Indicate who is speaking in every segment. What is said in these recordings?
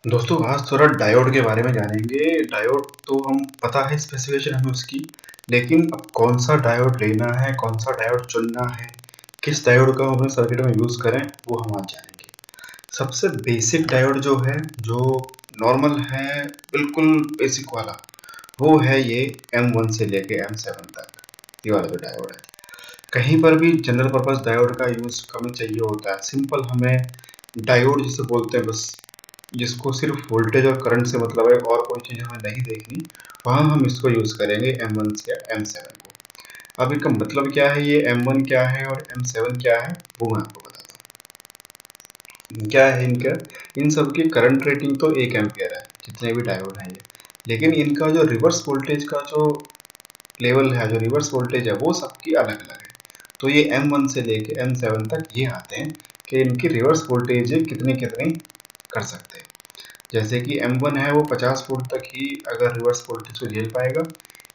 Speaker 1: दोस्तों आज थोड़ा डायोड के बारे में जानेंगे। डायोड तो हम पता है स्पेसिफिकेशन हमें उसकी, लेकिन अब कौन सा डायोड लेना है, कौन सा डायोड चुनना है, किस डायोड का हम सर्किट में यूज़ करें, वो हम आज जानेंगे। सबसे बेसिक डायोड जो है, जो नॉर्मल है, बिल्कुल बेसिक वाला, वो है ये M1 से लेके M7 तक। ये वाला जो डायोड है, कहीं पर भी जनरल पर्पस डायोड का यूज़ हमें चाहिए होता है। सिंपल हमें डायोड जिसे बोलते हैं, बस जिसको सिर्फ वोल्टेज और करंट से मतलब है और कोई चीज़ हमें नहीं देखनी, वहाँ हम इसको यूज़ करेंगे M1 से M7 को। अब इनका मतलब क्या है, ये M1 क्या है और M7 क्या है, वो मैं आपको बताता हूँ। क्या है इनका, इन सब की करंट रेटिंग तो 1 एम्पियर है, जितने भी डायोड हैं ये, लेकिन इनका जो रिवर्स वोल्टेज का जो लेवल है, जो रिवर्स वोल्टेज है, वो सबकी अलग अलग है। तो ये M1 से लेके M7 तक ये आते हैं कि इनकी रिवर्स वोल्टेज कितनी कितनी कर सकते हैं। जैसे कि M1 है वो 50 वोल्ट तक ही अगर रिवर्स वोल्टेज को झेल पाएगा,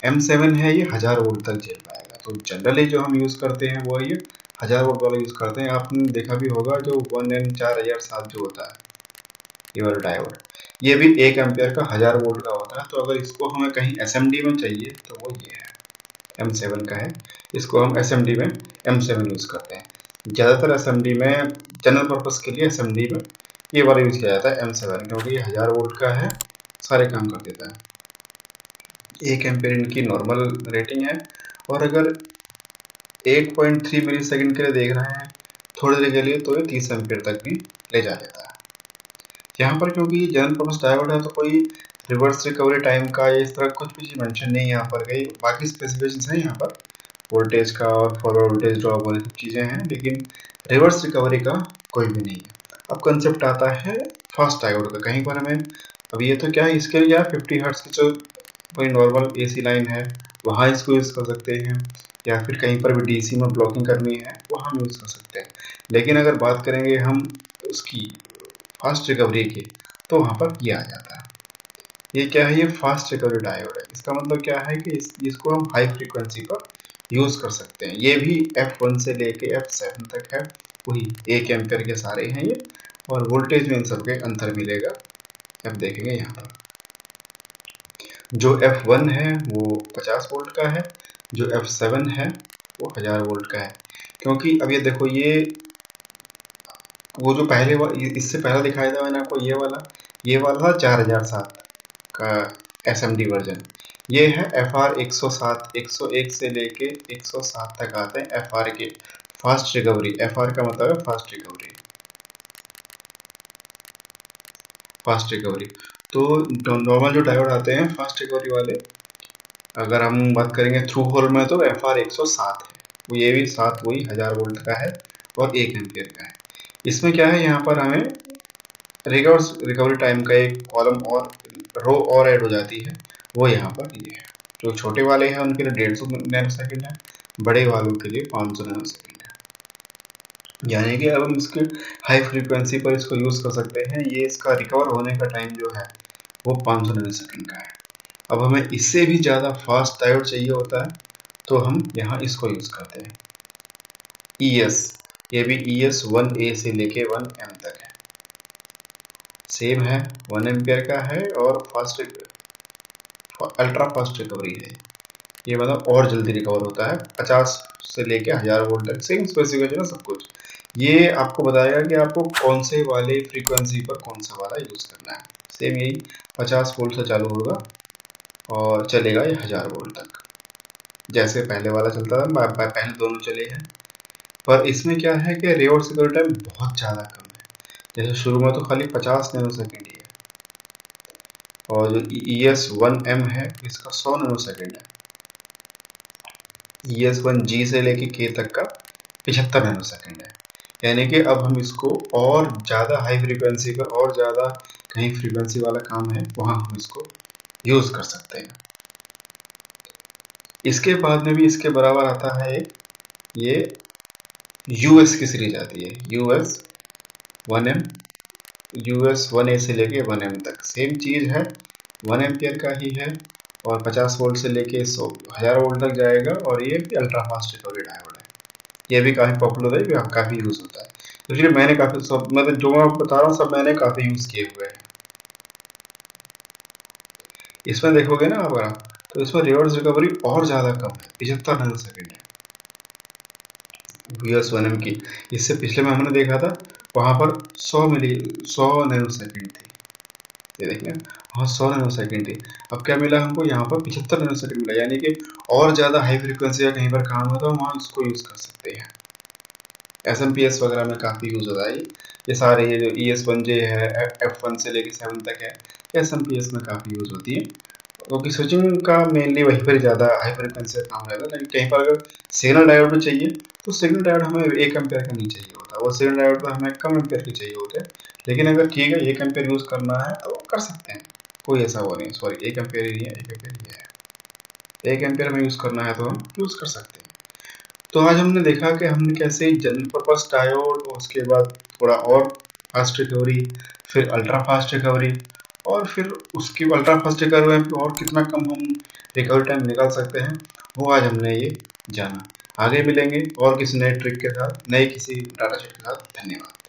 Speaker 1: M7 है ये 1000 वोल्ट तक झेल पाएगा। तो जनरली जो हम यूज़ करते हैं वो ये 1000 वोल्ट वाला यूज़ करते हैं। आपने देखा भी होगा जो 1N4007 जो होता है, ये वाला डायोड, ये भी 1 एम्पियर का 1000 वोल्ट का होता है। तो अगर इसको हमें कहीं SMD में चाहिए तो वो ये है, M7 का है। इसको हम SMD में M7 यूज़ करते हैं। ज़्यादातर SMD में, जनरल पर्पस के लिए SMD में ये वाला यूज़ किया जाता है M7, क्योंकि ये 1000 वोल्ट का है, सारे काम कर देता है। 1 एम्पियर इनकी नॉर्मल रेटिंग है, और अगर 8.3 मिली सेकेंड के लिए देख रहे हैं थोड़ी देर के लिए, तो ये 30 एम्पियर तक भी ले जा लेता है। यहाँ पर क्योंकि जनरल पर्पस डायोड है, तो कोई रिवर्स रिकवरी टाइम का या इस तरह कुछ भी चीज़ मेंशन नहीं है यहाँ पर गई। बाकी स्पेसिफिकेशंस हैं यहाँ पर, वोल्टेज का और फॉरवर्ड वोल्टेज ड्रॉप वाली सब चीज़ें हैं, लेकिन रिवर्स रिकवरी का कोई भी नहीं है। अब कंसेप्ट आता है फास्ट डायोड का। कहीं पर हमें, अब ये तो क्या है, इसके लिए 50 हर्ट्ज की जो कोई नॉर्मल AC लाइन है, वहाँ इसको यूज़ कर सकते हैं, या फिर कहीं पर भी DC में ब्लॉकिंग करनी है, वहाँ हम यूज़ कर सकते हैं। लेकिन अगर बात करेंगे हम उसकी फास्ट रिकवरी की, तो वहाँ पर ये आ जाता है। ये क्या है, ये फास्ट रिकवरी डायोड है। इसका मतलब क्या है कि इसको हम हाई फ्रीक्वेंसी पर यूज़ कर सकते हैं। ये भी F1 से लेके F7 तक है, वही 1 एम्पियर के सारे हैं ये, और वोल्टेज में इन सबके अंतर मिलेगा। अब देखेंगे यहाँ पर जो F1 है वो 50 वोल्ट का है, जो F7 है वो 1000 वोल्ट का है। क्योंकि अब ये देखो, वो जो पहले इससे पहले दिखाया था मैंने आपको, ये वाला 4007 का SMD वर्जन। ये है FR 107, 101 से लेके 107 तक आते हैं FR के फास्ट रिकवरी। FR का मतलब है फास्ट रिकवरी, फास्ट रिकवरी। तो नॉर्मल जो डायोड आते हैं फास्ट रिकवरी वाले, अगर हम बात करेंगे थ्रू होल में, तो FR 107 है, वो ये भी 7 वही 1000 वोल्ट का है और 1 एम्पियर का है। इसमें क्या है, यहाँ पर हमें रिवर्स रिकवरी टाइम का एक कॉलम और रो और ऐड हो जाती है, वो यहाँ पर ये है। जो छोटे वाले हैं उनके लिए 150 नैनो सेकेंड है, बड़े वालों के लिए 500 नैनो सेकेंड है। यानी कि अब हम इसके हाई फ्रीक्वेंसी पर इसको यूज़ कर सकते हैं। ये इसका रिकवर होने का टाइम जो है वो 500 नैनो सेकेंड का है। अब हमें इससे भी ज़्यादा फास्ट डायोड चाहिए होता है, तो हम यहाँ इसको यूज़ करते हैं, ES। ये भी ES 1A से लेके 1M तक है, सेम है, 1 एम्पियर का है और अल्ट्रा फास्ट रिकवरी है। ये मतलब और जल्दी रिकवर होता है, 50 से लेके 1000 वोल्ट तक, सेम स्पेसिफिकेशन है सब कुछ। ये आपको बताएगा कि आपको कौन से वाले फ्रीक्वेंसी पर कौन सा वाला यूज़ करना है। सेम यही 50 वोल्ट से चालू होगा और चलेगा ये 1000 वोल्ट तक, जैसे पहले वाला चलता था। पहले दोनों चले हैं, पर इसमें क्या है कि रिवर्स रिकवरी टाइम बहुत ज़्यादा कम है। जैसे शुरू में तो खाली 50 नैनो सेकेंड ही है, और जो ES 1M है इसका 100 नैनो सेकेंड है। ES 1G से लेके K तक का 75 नैनो सेकेंड है। यानी कि अब हम इसको और ज़्यादा हाई फ्रीक्वेंसी पर, और ज़्यादा कहीं फ्रीक्वेंसी वाला काम है वहाँ हम इसको यूज़ कर सकते हैं। इसके बाद में भी इसके बराबर आता है एक, ये US की सीरीज आती है, US 1M, US 1A से लेके 1M तक, सेम चीज़ है, 1 एम्पियर का ही है, और 50 वोल्ट से लेके 1000 वोल्ट तक जाएगा, और ये भी अल्ट्रा फास्ट रिकवरी डायोड है। ये भी काफ़ी पॉपुलर है, काफ़ी यूज़ होता है। इसलिए मैंने काफ़ी सब, मतलब जो मैं बता रहा हूँ सब मैंने काफ़ी यूज़ किए हुए हैं। इसमें देखोगे ना आप अगर, तो इसमें रिवर्स रिकवरी और ज़्यादा कम है, 75 नैनो सेकेंड है VS1M की। इससे पिछले में हमने देखा था वहाँ पर 100 नैनो सेकेंड थी, ये देखिए वहाँ 100 नैनो सेकेंड थी। अब क्या मिला हमको, यहाँ पर 75 नैनो सेकेंड मिला, यानी कि और ज़्यादा हाई फ्रिक्वेंसी का कहीं पर काम होता है वहाँ इसको यूज़ कर सकते हैं। SMPS वगैरह में काफ़ी यूज़ होता है ये सारे, ये जो ES1J है, F1 से लेकर 7 तक है, SMPS में काफ़ी यूज़ होती है, क्योंकि स्विचिंग का मेनली वहीं पर ज़्यादा हाई फ्रिक्वेंसी का काम रहेगा। लेकिन कहीं पर अगर सिग्नल डायोड भी चाहिए तो सिग्नल डायोड हमें 1 एम्पेयर का नहीं चाहिए होता, वो सिग्नल डायोड तो हमें कम एम्पेयर के चाहिए होते हैं। लेकिन अगर ठीक है 1 एम्पेयर यूज़ करना है तो कर सकते हैं, कोई ऐसा वो नहीं, सॉरी 1 एम्पेयर ही नहीं है, 1 एम्पेयर ही है, 1 एम्पेयर में यूज़ करना है तो हम यूज़ कर सकते हैं। तो आज हमने देखा कि हमने कैसे जनरल पर्पस डायोड, और उसके बाद थोड़ा और फास्ट रिकवरी, फिर अल्ट्रा फास्ट रिकवरी, और फिर उसकी अल्ट्रा फास्ट रिकवरी में और कितना कम हम रिकवरी टाइम निकाल सकते हैं, वो आज हमने ये जाना। आगे मिलेंगे और किसी नए ट्रिक के साथ, नए किसी डाटा सेट के साथ। धन्यवाद।